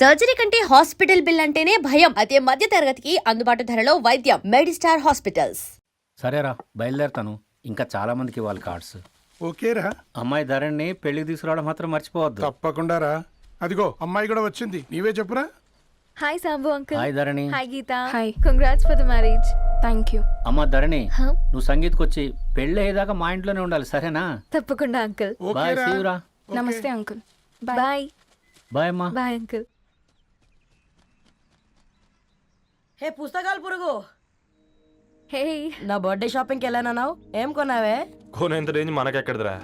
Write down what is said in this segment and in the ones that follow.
Surgery కంటే hospital bill అంటేనే భయం. అదే మధ్య తరగతికి అందుబాటు ధరలో వైద్యం. Medistar hospitals. సరేరా బయలుదేరుతాను. ఇంకా చాలా మందికి ఇవ్వాలి కార్డ్స్. ఓకేరా. అమ్మాయి ధరణి పెళ్లికి తీసుకురావడం మాత్రం మర్చిపోవద్దు. తప్పకుండా రా. అదిగో అమ్మాయి కూడా వచ్చింది. నీవే చెప్పురా. Hi Sambu uncle. Hi Dharani. Hi Geetha. Hi. Congrats for the marriage. Thank you. అమ్మ ధరణి, Huh? నువ్వు సంగీత్కి వచ్చి పెళ్ళి అయ్యేదాకా మా ఇంట్లోనే ఉండాలి, సరేనా? తప్పకుండా అంకుల్. బాయ్, ఓకేరా. సీ యు రా. నమస్తే అంకుల్. బాయ్. బాయ్ అమ్మా. Bye uncle. హే పుస్తకాలు పురుగు, హే నా బర్త్డే షాపింగ్కి వెళ్ళానన్నావు, ఏం కొన్నావే? కోనేంత రేంజ్ మనకెక్కడదిరా.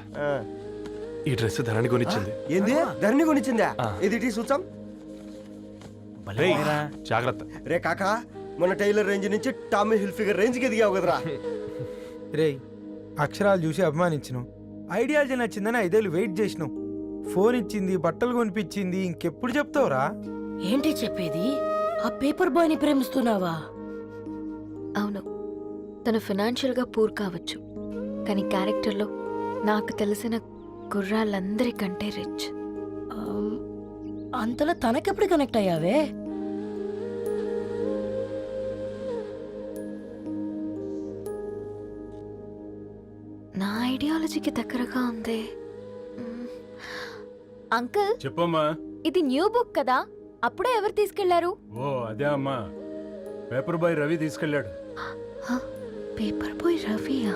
ఈ డ్రెస్ ధరణి కొనిచ్చింది. ఏంది ధరణి కొనిచ్చిందా? ఇది టీ సూచం. రేయ్, జాగ్రత్త. రే కాకా, మన టైలర్ రేంజ్ నుంచి టామీ హిల్ఫిగర్ రేంజ్ కి ఎదిగావు కదరా. రేయ్, అక్షరాలు చూసి అభిమానించను, ఐడియాలజీ నచ్చిందని 5 ఏళ్ళు వెయిట్ చేసినావు. ఫోన్ ఇచ్చింది, బట్టలు కొనిపించింది, ఇంకెప్పుడు చెప్తావురా? ఏంటి చెప్పేది? ఆ పేపర్ బాయ్ ని ప్రేమిస్తున్నావా? అవును, తను ఫినాన్షియల్గా పూర్ కావచ్చు, కానీ క్యారెక్టర్లో నాకు తెలిసిన కుర్రాళ్ళందరికంటే రిచ్. అంతలో తనకెప్పుడు కనెక్ట్ అయ్యావే? నా ఐడియాలజీకి దగ్గరగా ఉంది. అంకుల్, చెప్పమ్మా. ఇది న్యూ బుక్ కదా, అప్పుడే ఎవరు తీసుకెళ్లారు? ఓ అదే అమ్మా, పేపర్ బాయ్ రవి తీసుకెళ్ళాడు. పేపర్ బాయ్ రవియా?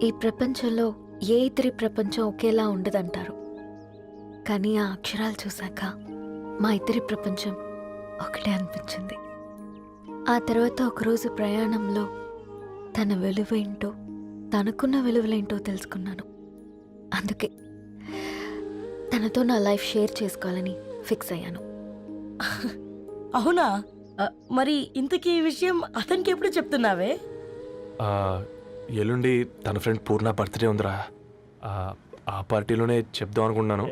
ఈ ప్రపంచంలో ఏ ఇద్దరి ప్రపంచం ఒకేలా ఉండదంటారు, కానీ ఆ అక్షరాలు చూశాక మా ఇద్దరి ప్రపంచం ఒకటే అనిపించింది. ఆ తర్వాత ఒకరోజు ప్రయాణంలో తన విలువేంటో, తనకున్న విలువలేంటో తెలుసుకున్నాను. అందుకే తనతో నా లైఫ్ షేర్ చేసుకోవాలని ఫిక్స్ అయ్యాను. అవునా? మరి ఇంతకీ ఈ విషయం అతనికి ఎప్పుడు చెప్తున్నావే? ఎల్లుండి తన ఫ్రెండ్ పూర్ణ బర్త్డే ఉందిరా. ఆ పార్టీలోనే చెప్దాం అనుకుంటున్నాను.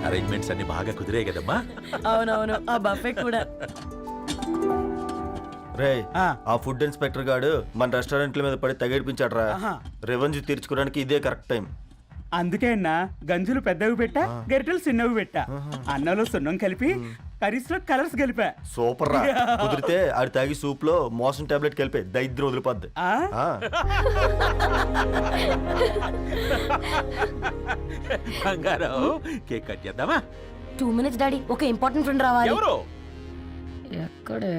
అరేంజ్మెంట్స్ అన్ని బాగా కుదిరే కదమ్మా. అవునవును, ఆ బఫే కూడా. రే, ఆ ఫుడ్ ఇన్స్పెక్టర్ గాడు మన రెస్టారెంట్ల మీద పడి తగేడిపించాడు రా. రెవెన్యూ తీర్చుకోవడానికి ఇదే కరెక్ట్ టైం. అందుకే అన్న గంజులు పెద్దవి పెట్టా, గరిటెలు చిన్నవి పెట్టా. అన్నంలో సున్నం కలిపి కర్రీస్ లో కలర్స్ కలిపా. సూపర్ రా. కుదిరితే ఆడి తాగి సూప్ లో మోషన్ టాబ్లెట్ కలిపే దరిద్రం వదిలిపోద్ది. బంగారం, కేక్ కట్ చేద్దామా? 2 minutes డాడీ, ఒక ఇంపార్టెంట్ ఫ్రెండ్ రావాలి. ఎవరు? ఎక్కడే?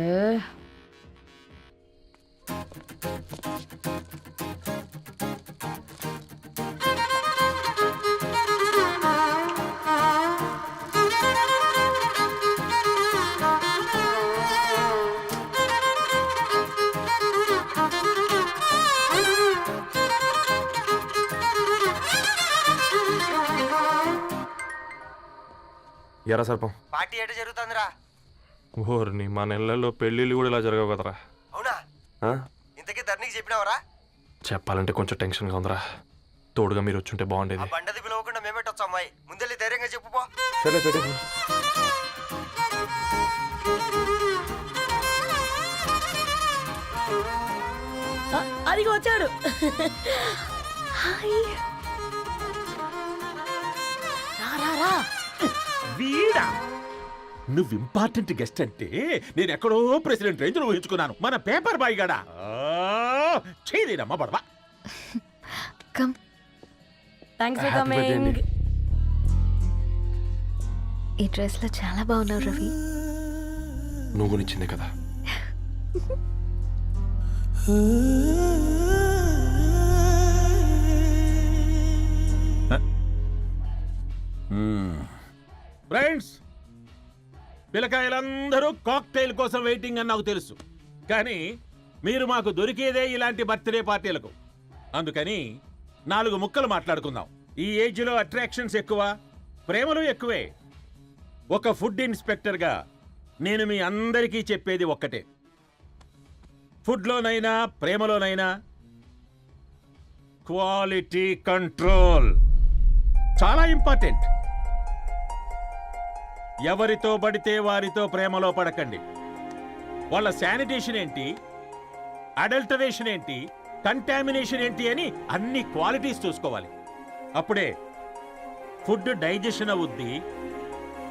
ఎరా సర్పం, పార్టీ ఎట జరుగుతుందిరా? ఓర్ని మా నెలల్లో పెళ్ళిళ్ళు కూడా ఇలా జరగవు కదరా. అవునా? ఇంతకీ ధరణికి చెప్పినావరా? చెప్పాలంటే కొంచెం టెన్షన్గా ఉందిరా. తోడుగా మీరు వచ్చుంటే బాగుండేది. బండది పిలవకుండా మేమేటొచ్చు అమ్మాయి, ముందెళ్ళి ధైర్యంగా చెప్పుపో. సరే పెట్టే. అదిగో వచ్చాడు. హాయ్. రా. వీడా? నువ్వు ఇంపార్టెంట్ గెస్ట్ అంటే నేను ఎక్కడో ప్రెసిడెంట్ రేంజ్ ఊహించుకున్నాను. మన పేపర్ బాయ్ గడా చేయలేదమ్మా పడవా. Come. Thanks for Happy birthday coming. అండి. ఈ డ్రెస్ లో చాలా బాగున్నావు రవి. నువ్వు కొనిచ్చిందే కదా. ఫ్రెండ్స్, పిల్లకాయలందరూ కాక్టైల్ కోసం వెయిటింగ్ అని నాకు తెలుసు, కానీ మీరు మాకు దొరికేదే ఇలాంటి బర్త్డే పార్టీలకు. అందుకని 4 ముక్కలు మాట్లాడుకుందాం. ఈ ఏజ్లో అట్రాక్షన్స్ ఎక్కువ, ప్రేమలు ఎక్కువే. ఒక ఫుడ్ ఇన్స్పెక్టర్గా నేను మీ అందరికీ చెప్పేది ఒక్కటే, ఫుడ్లోనైనా ప్రేమలోనైనా క్వాలిటీ కంట్రోల్. చాలా ఇంపార్టెంట్. ఎవరితో పడితే వారితో ప్రేమలో పడకండి. వాళ్ళ శానిటేషన్ ఏంటి, అడల్టరేషన్ ఏంటి, కంటామినేషన్ ఏంటి అని అన్ని క్వాలిటీస్ చూసుకోవాలి. అప్పుడే ఫుడ్ డైజెషన్ అవుద్ది,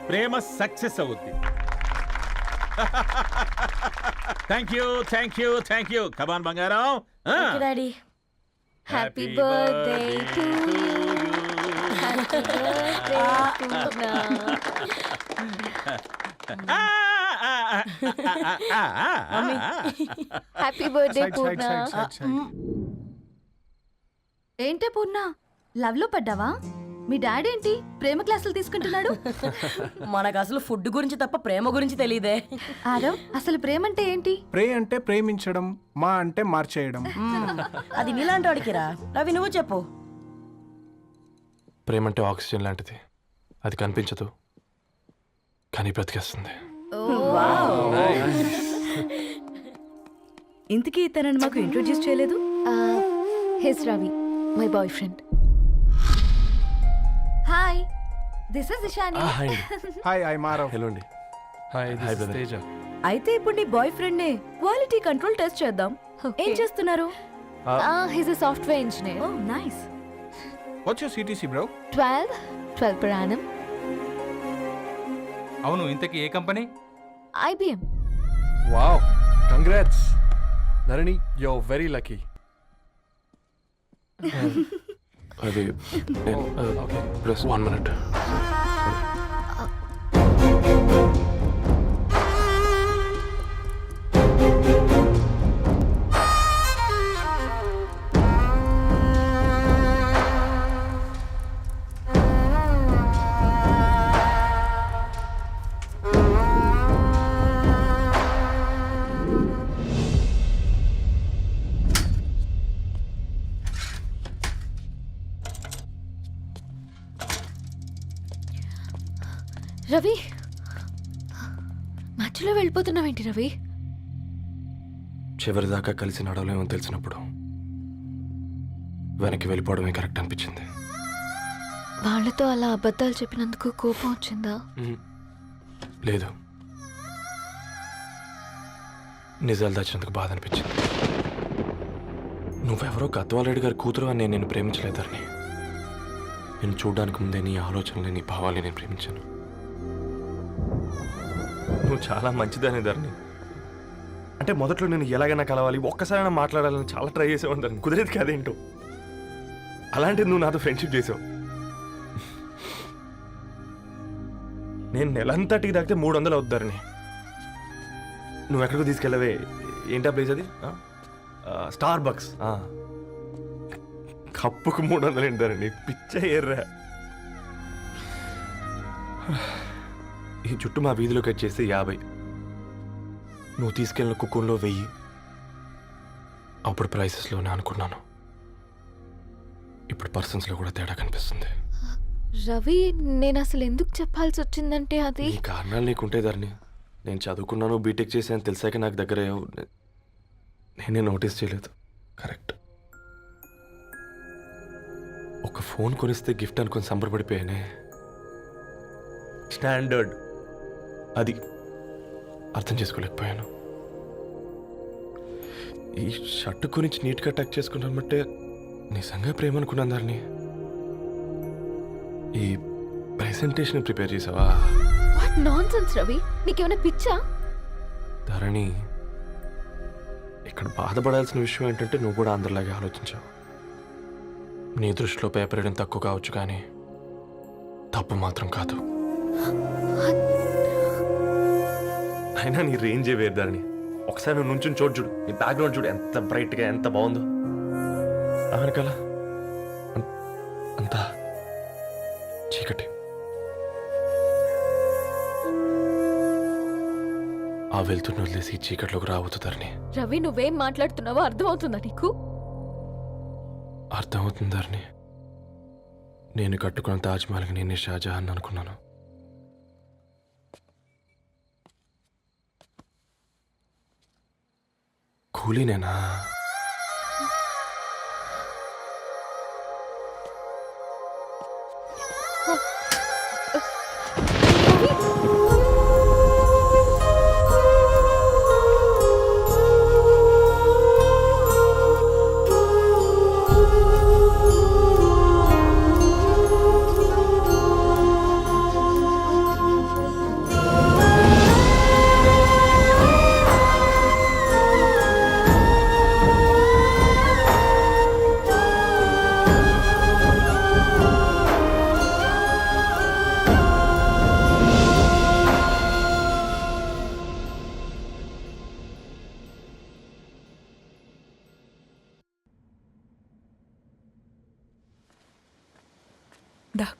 ప్రేమ సక్సెస్ అవుద్ది. Thank you, thank you, thank you. Come on బంగారం. Daddy happy birthday to happy birthday Purna. ఏంటే పూర్ణ, లవ్ లో పడ్డావా? మీ డాడీ ఏంటి ప్రేమ క్లాసులు తీసుకుంటున్నాడు? మనకు అసలు ఫుడ్ గురించి తప్ప ప్రేమ గురించి తెలియదే. ఆరవ్, అసలు ప్రేమ అంటే ఏంటి? ప్రే అంటే ప్రేమించడం, మా అంటే మార్చేయడం. అది నీలాంటి వాడికిరా. రవి నువ్వు చెప్పు. ప్రేమ అంటే ఆక్సిజన్ లాంటిది. అది కనిపించదు కానీ బ్రతికేస్తుంది. ఇంతకీ తనని మాకు ఇంట్రొడ్యూస్ చేయలేదు. He's Ravi, my boyfriend. Hi, this is Ishani. Hi, I మారవ్. హలో అండి. Hi, Hi, brother. తేజ. అయితే ఇప్పుడు నీ బాయ్ ఫ్రెండ్ నే క్వాలిటీ కంట్రోల్ టెస్ట్ చేద్దాం. ఏం చేస్తున్నారు? He's a software engineer. Oh nice. What's your CTC bro? 12 per annum. అవును, ఇంతకీ ఏ company? IBM. Wow, congrats Dharani, you are very lucky. అది ఓకే, ప్లస్ 1 minute. రవి, మధ్యలో వెళ్ళిపోతున్నావేంటి రవి? చివరిదాకా కలిసి నడవలేమో తెలిసినప్పుడు వెనక్కి వెళ్ళిపోవడమే కరెక్ట్ అనిపించింది. వాళ్ళతో అలా అబద్ధాలు చెప్పినందుకు కోపం వచ్చిందా? లేదు, నిజాలు దాచినందుకు బాధ అనిపించింది. నువ్వెవరో గద్వాలరెడ్డి గారి కూతురు అని నేను ప్రేమించలేదని. నేను చూడడానికి ముందే నీ ఆలోచనలు, నీ భావాలు నేను ప్రేమించాను. నువ్వు చాలా మంచిదనే ధరణి. అంటే మొదట్లో నేను ఎలాగైనా కలవాలి, ఒక్కసారైనా మాట్లాడాలని చాలా ట్రై చేసేవాడిని ధరణి. కుదిరేది కాదేంటో. అలాంటిది నువ్వు నాతో ఫ్రెండ్షిప్ చేసావు. నేను నెలంతటికి తాకితే 300 అవుతుంది ధరణి. నువ్వు ఎక్కడికో తీసుకెళ్ళవే, ఏంటా ప్లేస్ అది? Star bucks. కప్పుకు 300 ఏంటి ధరణి, పిచ్చ ఎర్రా. ఈ చుట్టూ మా వీధిలో కట్ చేస్తే 50. నువ్వు తీసుకెళ్ళిన కుక్కర్లో 1000. అప్పుడు ప్రైసెస్లోనే అనుకున్నాను, ఇప్పుడు పర్సన్స్లో కూడా తేడా కనిపిస్తుంది. రవి, నేను అసలు ఎందుకు చెప్పాల్సి వచ్చిందంటే అది ఈ కారణాలు నీకుంటే ధరణి. నేను చదువుకున్నాను, బీటెక్ చేశాను తెలిసాక నాకు దగ్గర నేనే నోటీస్ చేయలేదు. కరెక్ట్. ఒక ఫోన్ కొనిస్తే గిఫ్ట్ అనుకొని సంబరపడిపోయానే. స్టాండర్డ్ అది అర్థం చేసుకోలేకపోయాను. ఈ షర్టు గురించి నీట్గా టక్ చేసుకున్నామంటే నిజంగా ప్రేమ అనుకున్నాను దాన్ని. ఈ ప్రెజెంటేషన్ ప్రిపేర్ చేసావా? వాట్ నాన్సెన్స్ రవి, నీకేమైనా పిచ్చా? ధరణి, ఇక్కడ బాధపడాల్సిన విషయం ఏంటంటే నువ్వు కూడా అందరిలాగే ఆలోచించావు. నీ దృష్టిలో పేపర్ వేయడం తక్కువ కావచ్చు కానీ తప్పు మాత్రం కాదు. అయినా నీ రేంజే వేరు ధరణి. ఒకసారి నువ్వు నుంచుని చోటు చూడు, నీ బ్యాక్గ్రౌండ్ చూడు ఎంత బ్రైట్గా, ఎంత బాగుందో. వెనకాల అంతా చీకటి. ఆ వెళ్తున్న వదిలేసి ఈ చీకట్లోకి రాబోతుందని. రవి, నువ్వేం మాట్లాడుతున్నావో అర్థమవుతుందా నీకు? అర్థమవుతుందని. నేను కట్టుకున్న తాజ్మహల్కి నేనే షాజహాన్ అనుకున్నాను. కూలీనేనా? దా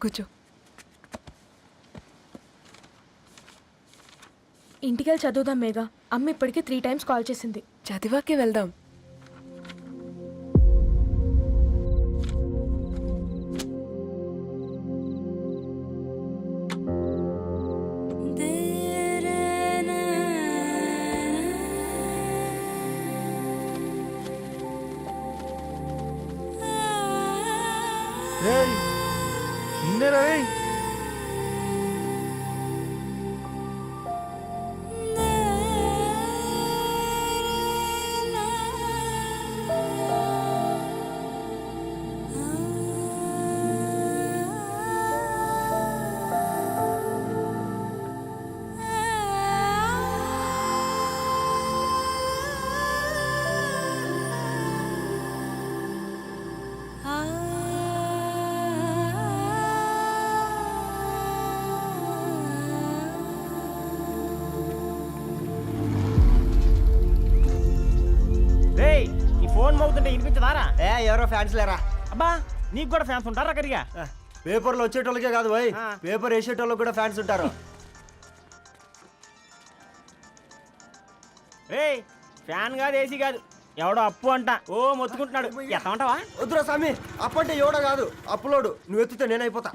కూర్చో. ఇంటికెళ్ళి చదువుదాం మేఘా. అమ్మ ఇప్పటికే 3 times కాల్ చేసింది. చదివాకే వెళ్దాం. రేయ్ నిన్నేరా రేయ్. ఫోన్ మోగుతుంటే వినిపించదారా? ఎవరో ఫ్యాన్స్ లేరా? అబ్బా నీకు కూడా ఫ్యాన్స్ ఉంటారా కరిగా? పేపర్లో వచ్చేటోళ్ళకే కాదు పోయి, పేపర్ వేసేటోళ్ళకి కూడా ఫ్యాన్స్ ఉంటారు. ఏయ్ ఫ్యాన్ కాదు, ఏసీ కాదు, ఎవడో అప్పు అంట ఓ మొత్తుకుంటున్నాడు. ఎత్తమంటావా? వద్దురా స్వామి, అప్పు అంటే ఎవడో కాదు, అప్పులోడు. నువ్వు ఎత్తుతే నేనైపోతా.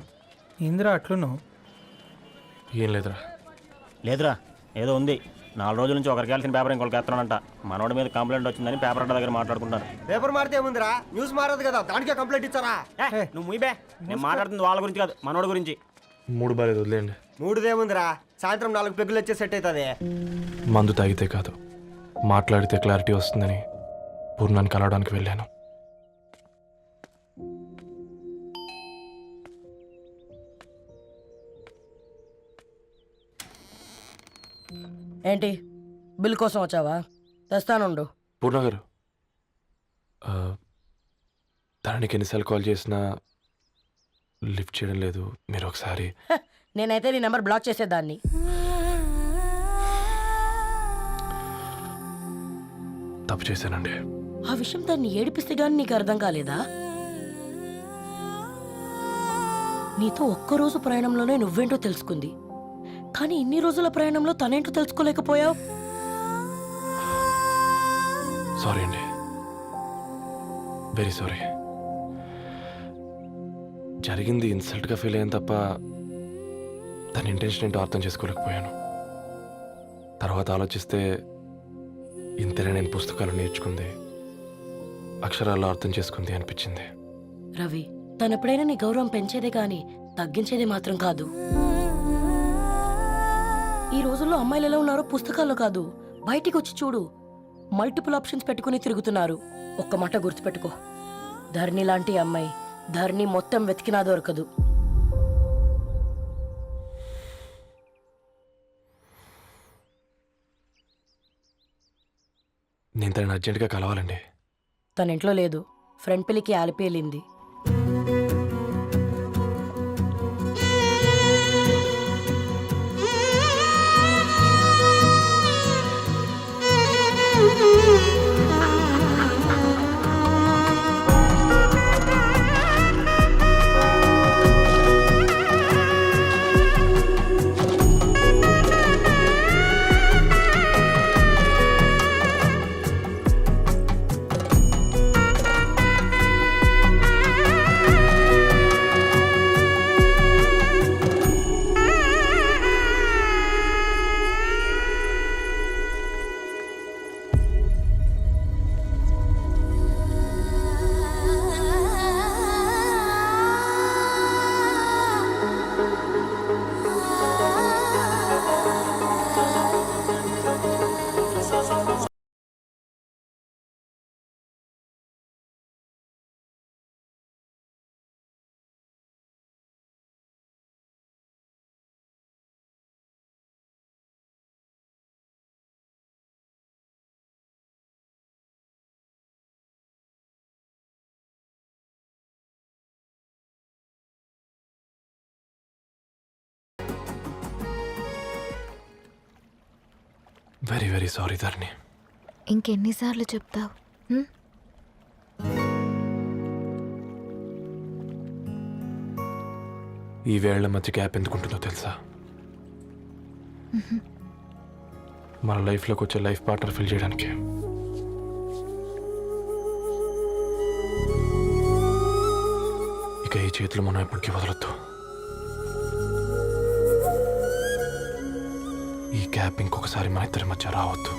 ఇందిరా అట్లున్నావు? ఏం లేదురా. లేదురా, ఏదో ఉంది. 4 రోజుల నుంచి ఒకరికి వెళ్ళిన పేపర్ ఇంకొకరికి ఎత్తానంట. మనోడి మీద కంప్లైంట్ వచ్చిందని పేపర్ అడ్డ దగ్గర మాట్లాడుకుంటారు. పేపర్ మారితే ఏముందిరా, న్యూస్ మారదు కదా, దానికే కంప్లైంట్ ఇచ్చారా? నువ్వు ముయ్యబే, నేను మాట్లాడుతుంది వాళ్ళ గురించి కాదు, మనోడి గురించి. 3 బాలేదు, వదిలేండి. 3దేముందిరా, సాయంత్రం 4 పెగ్గులు వచ్చే సెట్ అవుతుంది. మందు తాగితే కాదు, మాట్లాడితే క్లారిటీ వస్తుందని పూర్ణాన్ని కలవడానికి వెళ్ళాను. ఏంటి బిల్ కోసం వచ్చావా? తెస్తానుండు. పూర్ణ గారు, తనకి ఎన్నిసార్లు కాల్ చేసినా లిఫ్ట్ చేయడం లేదు. మీరు ఒకసారి. నేనైతే నీ నెంబర్ బ్లాక్ చేసేదాన్ని. తప్పు చేశానండి. ఆ విషయం దాన్ని ఏడిపిస్తే గానీ నీకు అర్థం కాలేదా? నీతో ఒక్కరోజు ప్రయాణంలోనే నువ్వేంటో తెలుసుకుంది, కానీ ఇన్ని రోజుల ప్రయాణంలో తనేంటో తెలుసుకోలేకపోయావు. సారీ అండి, వెరీ సారీ. జరిగింది ఇన్సల్ట్గా ఫీల్ అయ్యాను తప్ప తన ఇంటెన్షన్ ఏంటో అర్థం చేసుకోలేకపోయాను. తర్వాత ఆలోచిస్తే ఇంతనే నేను పుస్తకాలు నేర్చుకుంది, అక్షరాల్లో అర్థం చేసుకుంది అనిపించింది. రవి, తనెప్పుడైనా నీ గౌరవం పెంచేదే గాని తగ్గించేదే మాత్రం కాదు. ఈ రోజుల్లో అమ్మాయిలు ఎలా ఉన్నారో పుస్తకాల్లో కాదు, బయటికి వచ్చి చూడు. మల్టిపుల్ ఆప్షన్స్ పెట్టుకుని తిరుగుతున్నారు. ఒక్క మాట గుర్తుపెట్టుకో, ధరణి లాంటి అమ్మాయి ధరణి మొత్తం వెతికినా దొరకదు. నేను తనని అర్జెంటుగా కలవాలండి. తన ఇంట్లో లేదు, ఫ్రెండ్ పెళ్లికి ఆలిపి వెళ్ళింది. వెరీ వెరీ సారీ ధరణి. ఇంకెన్నిసార్లు చెప్తావు? ఈ వేళ్ల మధ్య గ్యాప్ ఎందుకుంటుందో తెలుసా? మన లైఫ్లోకి వచ్చే లైఫ్ పార్ట్నర్ ఫిల్ చేయడానికి. ఇక ఈ చేతులు మనం ఎప్పటికీ వదలొద్దు. ఈ గ్యాప్ ఇంకొకసారి మన ఇద్దరి మధ్య రావద్దు.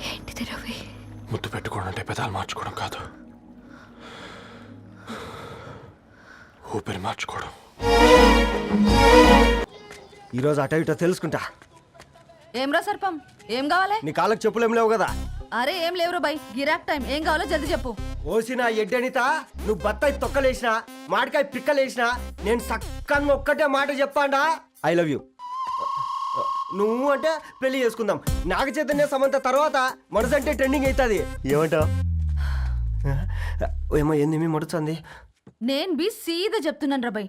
ఏంటిది రవి? ముద్దు పెట్టుకోవడం అంటే పెదాలు మార్చుకోవడం కాదు, ఊపిరి మార్చుకోవడం. ఈరోజు అటో ఇటో తెలుసుకుంటా. ఏమ్రా సర్పం, ఏం కావాలి? నీ కాళ్ళకి చెప్పులేం లేవు కదా? అరే ఏం లేవురా బై, గిరాక్ టైం. ఏం కావాలో జల్దీ చెప్పు. ఓసిన ఎడ్డనిత, నువ్వు బత్తాయి తొక్కలేసినా మాడికాయ పిక్కలేసినా నేను సక్కన్ ఒక్కటే మాట చెప్పాండా, ఐ లవ్ యూ. నువ్వు అంటే పెళ్లి చేసుకుందాం. నాగ చైతన్య సమంత తర్వాత మనసంటే ట్రెండింగ్ అవుతుంది. ఏమంటావు? ఏమో ఏంది మీ మడుచుంది? నేను బి సీదా చెప్తున్నాను రా బై,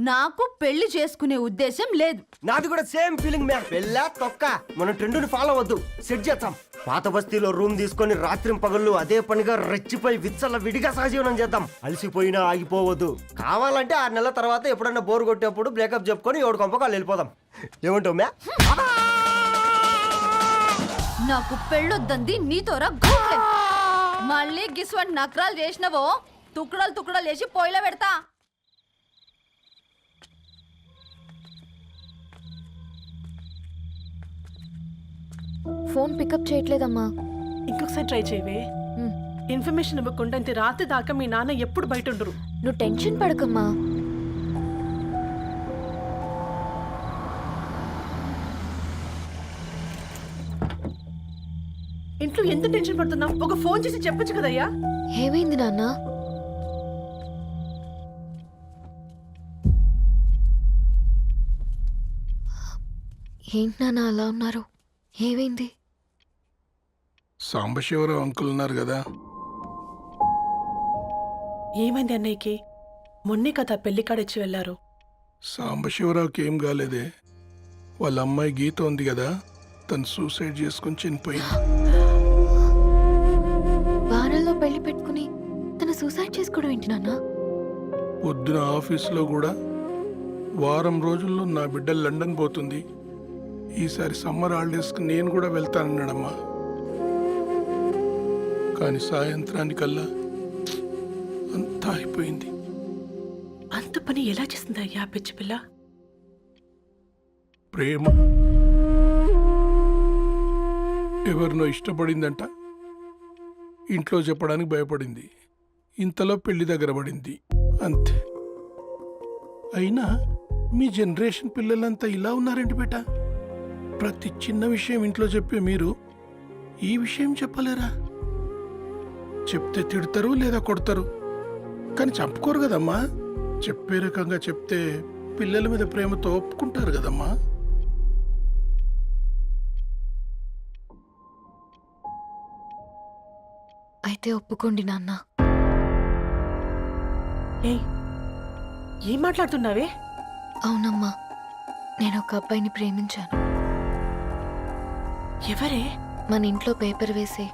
నాకు పెళ్లి చేసుకునే ఉద్దేశం లేదు. నాది కూడా సేమ్ ఫీలింగ్ మ్యామ్. పెళ్ళా తొక్క, మనం ట్రెండ్ని ఫాలో అవ్వద్దు, సెట్ చేద్దాం. పాత బస్తీలో రూమ్ తీసుకొని రాత్రి పగళ్ళు అదే పనిగా రెచ్చిపోయి విచ్చల విడిగా సహజీవనం చేద్దాం. అలసిపోయినా ఆగిపోవద్దు. కావాలంటే 6 నెలల తర్వాత ఎప్పుడన్నా బోర్ కొట్టేప్పుడు బ్రేకప్ చెప్పుకొని 7 కొంపకాలు వెళ్ళిపోదాం. ఏమంటావు మ్యా? నాకు పెళ్ళొద్దంది నీతోరా గూట్లే. మళ్ళీ గిస్వంటి నకరాలు చేసినవో తుక్కడలు తుక్కడలు వేసి పొయ్యిలో పెడతా. ఫోన్ పికప్ చేయట్లేదమ్మా. ఇంకొకసారి ట్రై చేయవే. ఇన్ఫర్మేషన్ ఇవ్వకుండా ఇంత రాత్రి దాకా మీ నాన్న ఎప్పుడు బయట ఉండరు. నువ్వు టెన్షన్ పడకమ్మా. ఇంట్లో ఎంత టెన్షన్ పడుతున్నావు? ఒక ఫోన్ చేసి చెప్పొచ్చు కదయ్యా. ఏమైంది నాన్న? ఏంటి నాన్న అలా ఉన్నారు? ఏమైంది? సాంబశివరావు అంకుల్ ఉన్నారు కదా, ఏమైంది అన్నయ్యకి? మొన్నే కదా పెళ్లి కాడొచ్చి వెళ్ళారు. సాంబశివరావుకి ఏం కాలేదే. వాళ్ళ అమ్మాయి గీత ఉంది కదా, తను సూసైడ్ చేసుకుని చనిపోయింది. వారంలో పెళ్లి పెట్టుకుని తను సూసైడ్ చేసుకోవడం ఏంటి నాన్న? పొద్దున ఆఫీసులో కూడా వారం రోజుల్లో నా బిడ్డ లండన్ పోతుంది, ఈసారి సమ్మర్ హాలిడేస్కి నేను కూడా వెళ్తానన్నాడమ్మా. కానీ సాయంత్రానికల్లా అంతా అయిపోయింది. అంత పని ఎలా చేసింది అయ్యా పిచ్చి పిల్ల? ప్రేమ ఎవరినో ఇష్టపడిందంట, ఇంట్లో చెప్పడానికి భయపడింది. ఇంతలో పెళ్లి దగ్గర పడింది, అంతే. అయినా మీ జనరేషన్ పిల్లలంతా ఇలా ఉన్నారేంటి బేట? ప్రతి చిన్న విషయం ఇంట్లో చెప్పే మీరు ఈ విషయం చెప్పలేరా? చెప్తే తిడతారు లేదా కొడతారు, కానీ చంపుకోరు కదమ్మా. చెప్పే రకంగా చెప్తే పిల్లల మీద ప్రేమతో ఒప్పుకుంటారు కదమ్మా. అయితే ఒప్పుకోండి నాన్న. ఏం మాట్లాడుతున్నావే? అవునమ్మా, నేను ఒక అబ్బాయిని ప్రేమించాను. ఎవరే? మన ఇంట్లో పేపర్ వేసే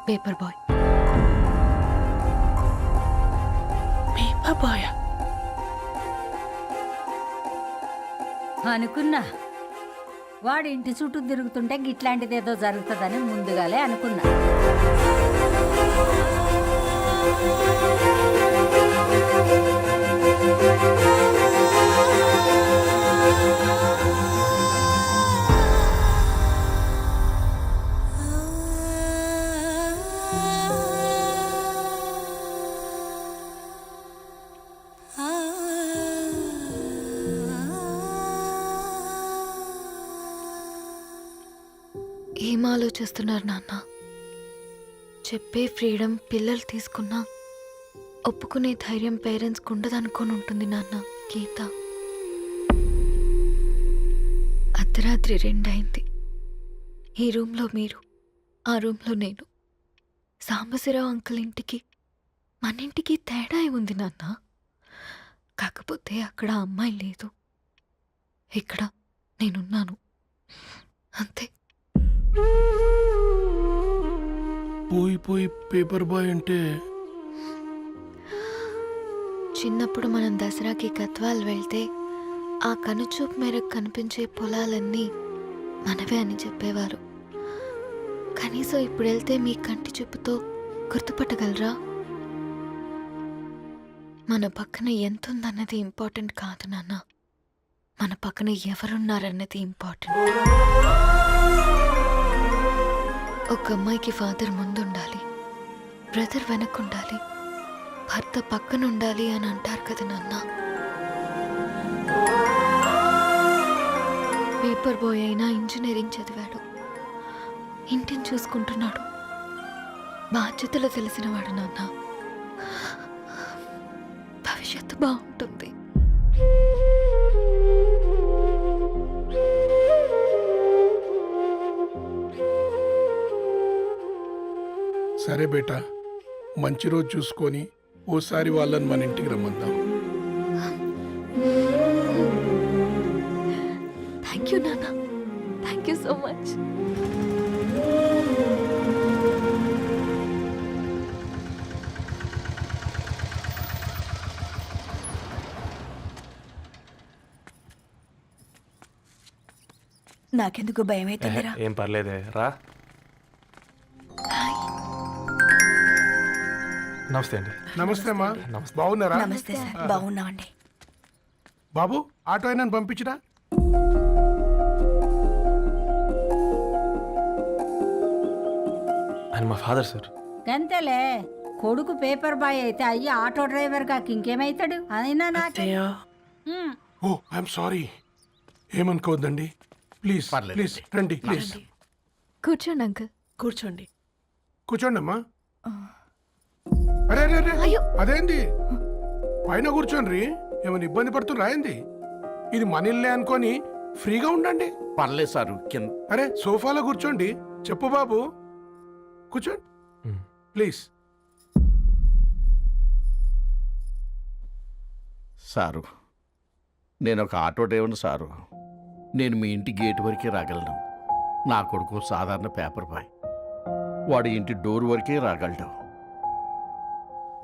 పేపర్ బాయ్. పేపర్ బాయ్ అనుకున్నా, వాడి ఇంటి చుట్టూ తిరుగుతుంటే గిట్లాంటిది ఏదో జరుగుతుందని ముందుగాలే అనుకున్నా. ఆలోచిస్తున్నారు నాన్న? చెప్పే ఫ్రీడమ్ పిల్లలు తీసుకున్నా ఒప్పుకునే ధైర్యం పేరెంట్స్కి ఉండదనుకొని ఉంటుంది నాన్న. గీత, అర్ధరాత్రి 2 అయింది. ఈ రూమ్లో మీరు, ఆ రూమ్లో నేను. సాంబశివరావు అంకుల్ ఇంటికి మన ఇంటికి తేడా ఉంది నాన్న. కాకపోతే అక్కడ అమ్మాయి లేదు, ఇక్కడ నేనున్నాను, అంతే. పోయి పేపర్ బాయ్ అంటే చిన్నప్పుడు మనం దసరాకి గద్వాల్ వెళ్తే ఆ కనుచూపు మేరకు కనిపించే పొలాలన్నీ మనవే అని చెప్పేవారు. కనీసం ఇప్పుడు వెళ్తే మీ కంటి చూపుతో గుర్తుపట్టగలరా? మన పక్కన ఎంతుందన్నది ఇంపార్టెంట్ కాదు నాన్న, మన పక్కన ఎవరున్నారన్నది ఇంపార్టెంట్. ఒక అమ్మాయికి ఫాదర్ ముందుండాలి, బ్రదర్ వెనకుండాలి, భర్త పక్కనుండాలి అని అంటారు కదా నాన్న. పేపర్ బాయ్ అయినా ఇంజనీరింగ్ చదివాడు, ఇంటిని చూసుకుంటున్నాడు, బాధ్యతలు తెలిసినవాడు నాన్న. భవిష్యత్తు బాగుంటుంది. సరే బేటా, మంచి రోజు చూసుకొని ఓసారి వాళ్ళని మన ఇంటికి రమ్మందాం. థ్యాంక్ యూ నాన్న, థ్యాంక్ యూ సో మచ్. నాకెందుకు భయం అవుతుందిరా. ఏం పర్లేదే, రా. నమస్తే అండి. నమస్తే అమ్మా, బాగున్నారా? నమస్తే సార్, బాగున్నామండి. బాబు, ఆటో అయినా పంపించినా? ఆయన మా ఫాదర్ సార్. గంతేలే, కొడుకు పేపర్ బాయ్ అయితే అయ్యి ఆటో డ్రైవర్ కాక ఇంకేమైతాడు? అయినా నాకే ఓ ఐఎమ్ సారీ, ఏమనుకోవద్దండి. ప్లీజ్ ప్లీజ్ రండి, ప్లీజ్ కూర్చోండి అంకుల్. కూర్చోండి. కూర్చోండి అమ్మా. అరే అరే అరే, అదేంది పైన కూర్చోండి, ఏమైనా ఇబ్బంది పడుతున్నా ఏంది? ఇది మన ఇల్లే అనుకొని ఫ్రీగా ఉండండి. పర్లేదు సారు, అరే సోఫాలో కూర్చోండి. చెప్పు బాబు, కూర్చోండి ప్లీజ్. సారు, నేను ఒక ఆటో డ్రైవర్ని సారు. నేను మీ ఇంటి గేట్ వరకే రాగలను. నా కొడుకు సాధారణ పేపర్ బాయ్, వాడి ఇంటి డోర్ వరకే రాగలడు.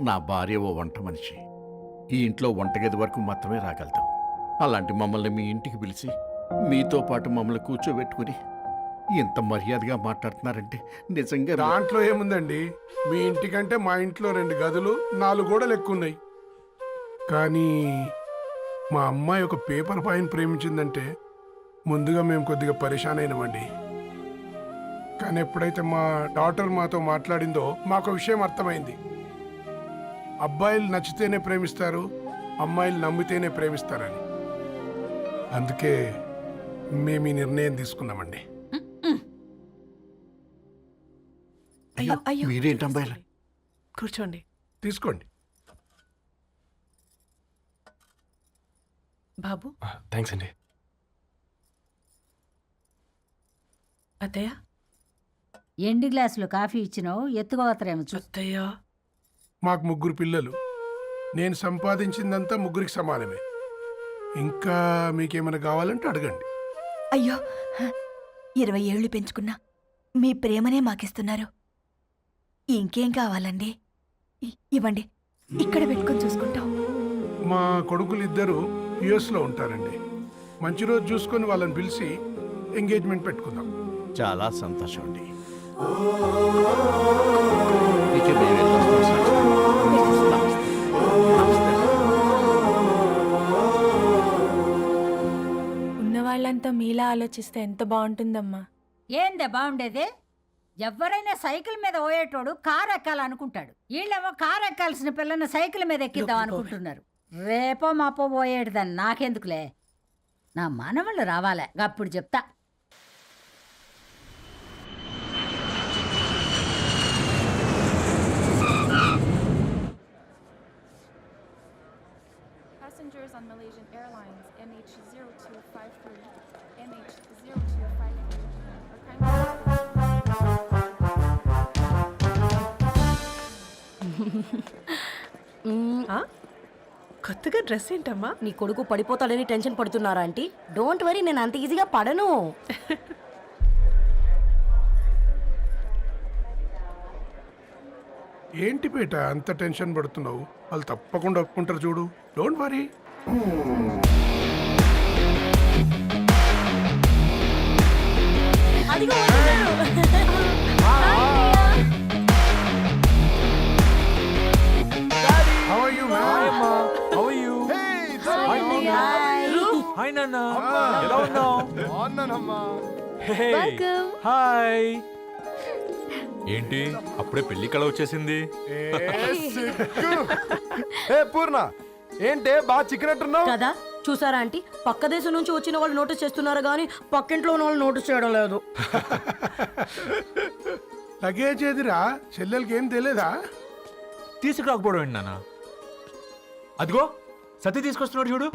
నా భార్య ఓ వంట మనిషి, ఈ ఇంట్లో వంటగది వరకు మాత్రమే రాగలదు. అలాంటి మమ్మల్ని మీ ఇంటికి పిలిచి మీతో పాటు మమ్మల్ని కూర్చోబెట్టుకుని ఎంత మర్యాదగా మాట్లాడుతున్నారంటే నిజంగా. దాంట్లో ఏముందండి, మీ ఇంటికంటే మా ఇంట్లో 2 గదులు 4 గోడలు ఎక్కువ ఉన్నాయి. కానీ మా అమ్మాయి ఒక పేపర్ బాయ్ని ప్రేమించిందంటే ముందుగా మేము కొద్దిగా పరేషాన్ అయినామండి. కానీ ఎప్పుడైతే మా డాటర్ మాతో మాట్లాడిందో మాకు విషయం అర్థమైంది. అబ్బాయిలు నచ్చితేనే ప్రేమిస్తారు, అమ్మాయిలు నమ్మితేనే ప్రేమిస్తారని. అందుకే మేము ఈ నిర్ణయం తీసుకున్నామండి. మీరేంటి అమ్మాయిలు? కూర్చోండి. తీసుకోండి. బాబు. థ్యాంక్స్ అండి. అత్తయ్య, ఎండి గ్లాసులో కాఫీ ఇచ్చినావు, ఎత్తుకోవతరేమో అత్తయ్య. మాకు 3 పిల్లలు, నేను సంపాదించిందంతా 3కి సమానమే. ఇంకా మీకేమైనా కావాలంటే అడగండి. అయ్యో, 20 ఏళ్ళు పెంచుకున్నా మీ ప్రేమనే మాకిస్తున్నారు. ఇంకేం కావాలండి? ఇవ్వండి, ఇక్కడ పెట్టుకొని చూసుకుంటాం. మా కొడుకులు 2 యుఎస్లో ఉంటారండి. మంచి రోజు చూసుకొని వాళ్ళని పిలిచి ఎంగేజ్మెంట్ పెట్టుకుందాం. చాలా సంతోషం అండి. ఇక మేము వెళ్ళొస్తాం సార్. ఉన్నవాళ్ళంతా మీలా ఆలోచిస్తే ఎంత బాగుంటుందమ్మా. ఏందే బాగుండేది? ఎవరైనా సైకిల్ మీద పోయేటోడు కారు ఎక్కాలనుకుంటాడు. వీళ్ళేమో కారు ఎక్కాల్సిన పిల్లని సైకిల్ మీద ఎక్కిద్దాం అనుకుంటున్నారు. రేపో మాపో పోయేటిదని నాకెందుకులే, నా మనవళ్ళు రావాలే, అప్పుడు చెప్తా. on Malaysian Airlines MH0253, MH0253, or kindly... కొత్తగా డ్రెస్ ఏంటమ్మా? నీ కొడుకు పడిపోతాడని టెన్షన్ పడుతున్నారా ఆంటీ? డోంట్ వరీ, నేను అంత ఈజీగా పడను. ఏంటి పేట అంత టెన్షన్ పడుతున్నావు? వాళ్ళు తప్పకుండా ఒప్పుకుంటారు చూడు. Don't worry. అదిగో వచ్చేసారు. How are you, man? How are you? Hi నాన్న, ఎలా ఉన్నావు? హాయ్. ఏంటి అప్పుడే పెళ్లి కళ వచ్చేసింది? పూర్ణ ఏంటే బాగా చిక్కినట్టున్నావు కదా, చూసారా ఆంటీ? పక్క దేశం నుంచి వచ్చిన వాళ్ళు నోటీస్ చేస్తున్నారు కానీ పక్కింట్లో ఉన్న వాళ్ళు నోటీస్ చేయడం లేదు. లగేజ్ ఏదిరా? చెల్లెలకి ఏం తెలియదా? తీసుకురాకపోవడం ఏంటి నాన్న? అదిగో సతీ తీసుకొస్తున్నాడు చూడు.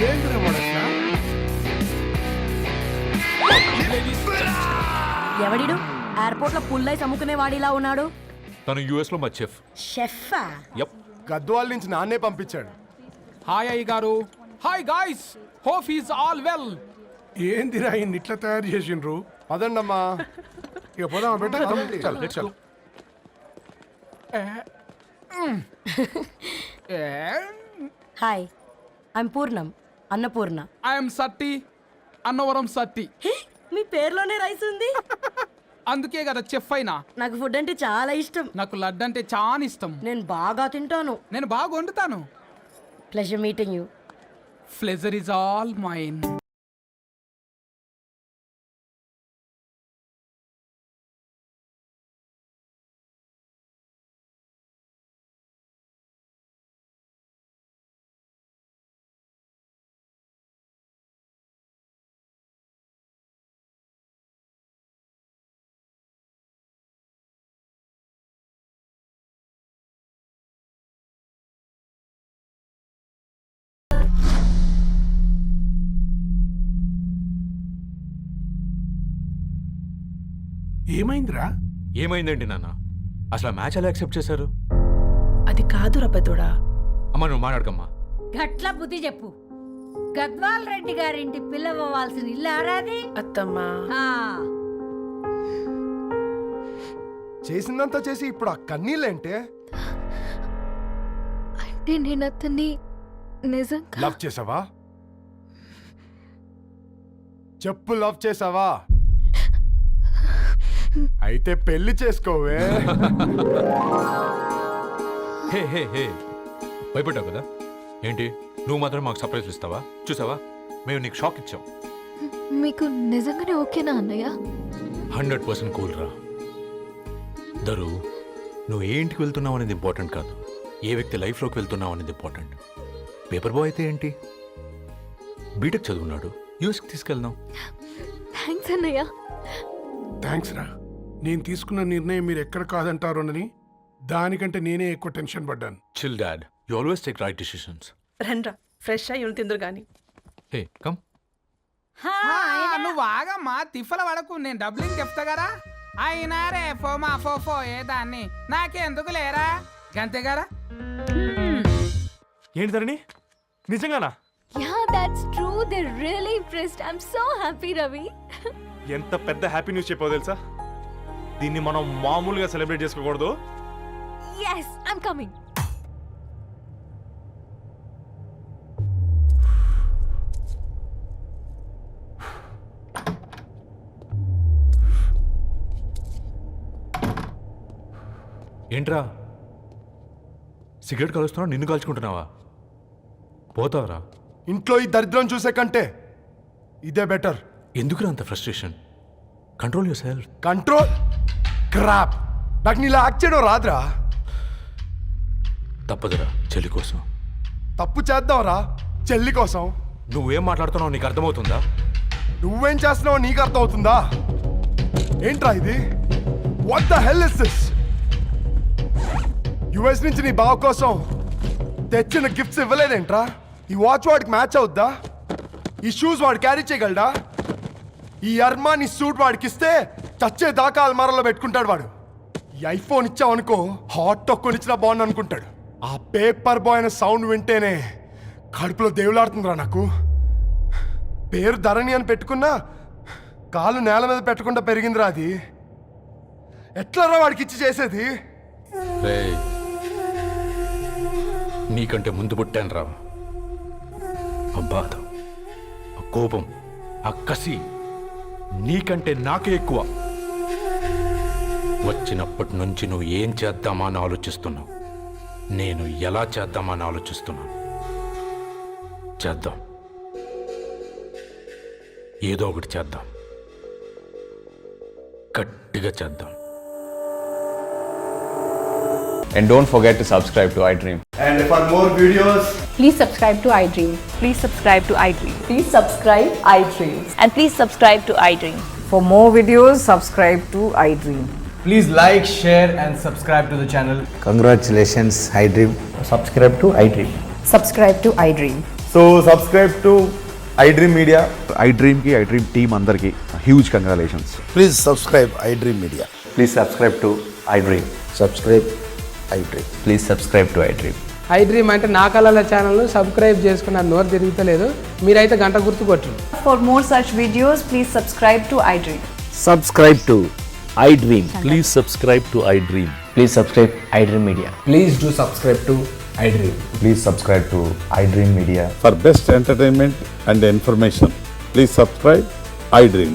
ఏందిరా వాడట్లా? ఎవడిడు ఎయిర్పోర్ట్ లో పుల్లైస్ అమ్ముకునే వాడిలా ఉన్నాడు? తను యుఎస్ లో మా చెఫ్. షెఫా? యప్. గద్వాల నుంచి నాన్నే పంపించాడు. హాయ్ అయ్య గారు. Hi guys, hope is all well. ఏందిరా ఇన్ని ఇట్లా తయారు చేసిండ్రు? పదండమ్మా. ఇక పోదామా బెట్ట? చల్. హాయ్, ఐమ్ పూర్ణం, అన్నపూర్ణ. ఐఎమ్ సత్తి, అన్నవరం సత్తి. మీ పేరులోనే రైస్ ఉంది. అందుకే కదా చెఫ్ అయినా. నాకు ఫుడ్ అంటే చాలా ఇష్టం. నాకు లడ్డు అంటే చాలా ఇష్టం. నేను బాగా తింటాను. నేను బాగా వండుతాను. Pleasure meeting you. Pleasure is all mine. ఏమైందిరా? ఏమైందండి నాన్న? అసలు మ్యాచ్ ఎలా యాక్సెప్ట్ చేశారు? అది కాదు రబ్బతోడా. అమ్మ నువ్వు మాట్లాడకమ్మా. గట్ల బుద్ధి చెప్పు. గద్వాల్ రెడ్డి గారింటి పిల్లవ్వాల్సిన ఇల్లు ఆరాది. అత్తమ్మా, చేసిందంతా చేసి ఇప్పుడు ఆ కన్నీళ్ళేంటే? అంటే నేను అతన్ని నిజంగా లవ్ చేసావా? చెప్పు, లవ్ చేసావా? అయితే పెళ్లి చేసుకోవే. హే హే హే, భయపడ్డావు కదా? ఏంటి నువ్వు మాత్రం మాకు సర్ప్రైజ్ ఇస్తావా? చూసావా, మేము నీకు షాక్ ఇచ్చాం. మీకు నిజంగానే ఓకేనా అన్నయ్య? 100% కూల్ రా. దరు, నువ్వు ఏ ఇంటికి వెళ్తున్నావు అనేది ఇంపార్టెంట్ కాదు, ఏ వ్యక్తి లైఫ్లోకి వెళ్తున్నావు అనేది ఇంపార్టెంట్. పేపర్ బాయ్ అయితే ఏంటి, బీటెక్ చదువున్నాడు, యూఎస్కి తీసుకెళ్దాం. థ్యాంక్స్ అన్నయ్య. థ్యాంక్స్ రా. నేను తీసుకున్న నిర్ణయం మీరు ఎక్కడ కాదంటారోనని దానికంటే నేనే ఎక్కువ టెన్షన్ పడ్డాను. Chill dad, you always take right decisions. రండ్రా, ఫ్రెష్ అయ్యి ఉండి తిందురు గాని. Hey come. నువ్వు ఆగమ్మా, తిఫల పడకు. నేను డబ్లింగ్ చెప్తా కదా. అయినా రే ఫోమా ఫోఫో ఏ దాన్ని నాకెందుకు లేరా గంతే కదా. ఏంటి ధరణి, నిజంగానా? Yeah, that's true. They're really impressed. I'm so happy, Ravi. ఎంత పెద్ద హ్యాపీ న్యూస్ చెప్పావు తెలుసా? దీన్ని మనం మామూలుగా సెలబ్రేట్ చేసుకోకూడదు. Yes, I'm coming. ఏంట్రా సిగరెట్ కాలుస్తున్నావు, నిన్ను కాల్చుకుంటున్నావా? పోతావరా? ఇంట్లో ఈ దరిద్రం చూసే కంటే ఇదే బెటర్. ఎందుకురా అంత frustration? Control your self. Control crap. నాకు నీలా యాక్ట్ చేయడం రాదురా. తప్పదురా, చెల్లి కోసం. తప్పు చేద్దాంరా, చెల్లి కోసం. నువ్వేం మాట్లాడుతున్నావు నీకు అర్థమవుతుందా? నువ్వేం చేస్తున్నావో నీకు అర్థమవుతుందా? ఏంట్రా ఇది? What the hell is this? US నుంచి నీ బావ కోసం తెచ్చిన గిఫ్ట్స్ ఇవ్వలేదేంట్రా? ఈ వాచ్ వాడికి మ్యాచ్ అవుద్దా? ఈ షూస్ వాడు క్యారీ చేయగలడా? ఈ అర్మాని సూట్ వాడికి ఇస్తే చచ్చే దాకా అల్మారాలో పెట్టుకుంటాడు వాడు. ఈ ఐఫోన్ ఇచ్చావనుకో హాట్ టొక్కని ఇచ్చినా బాగుంది అనుకుంటాడు. ఆ పేపర్ బాయ్ అనే సౌండ్ వింటేనే కడుపులో దేవులాడుతుందిరా నాకు. పేరు ధరణి అని పెట్టుకున్నా కాలు నేల మీద పెట్టకుండా పెరిగిందిరా అది. ఎట్లరా వాడికి ఇచ్చి చేసేది? రేయ్, నీకంటే ముందు పుట్టాను రా. ఆ బాధ, ఆ కోపం, ఆ కసి నీకంటే నాకే ఎక్కువ. వచ్చినప్పటి నుంచి నువ్వు ఏం చేద్దామా అని ఆలోచిస్తున్నావు, నేను ఎలా చేద్దామా అని ఆలోచిస్తున్నాను. చేద్దాం, ఏదో ఒకటి చేద్దాం, గట్టిగా చేద్దాం. And don't forget to subscribe to iDream. And for more videos, Please subscribe to iDream. Please subscribe to iDream. Please subscribe iDream. And please subscribe to iDream. For more videos, subscribe to iDream. Please like, share, and subscribe to the channel. Congratulations iDream. Subscribe to iDream. Subscribe to iDream. So subscribe to iDream Media. iDream ki iDream team andarki huge congratulations. please subscribe iDream Media. Please subscribe to iDream. Subscribe iDream. Please subscribe to iDream. iDream అంటే నా కళల channel subscribe చేసుకున్న నోరు తిరుగుతలేదు. మీరైతే గంట గుర్తు కొట్టండి. For more such videos, please subscribe to iDream. Subscribe to iDream. Please subscribe to iDream. Please subscribe iDream Media. Please do subscribe to iDream. Please subscribe to iDream Media. For best entertainment and information, please subscribe iDream.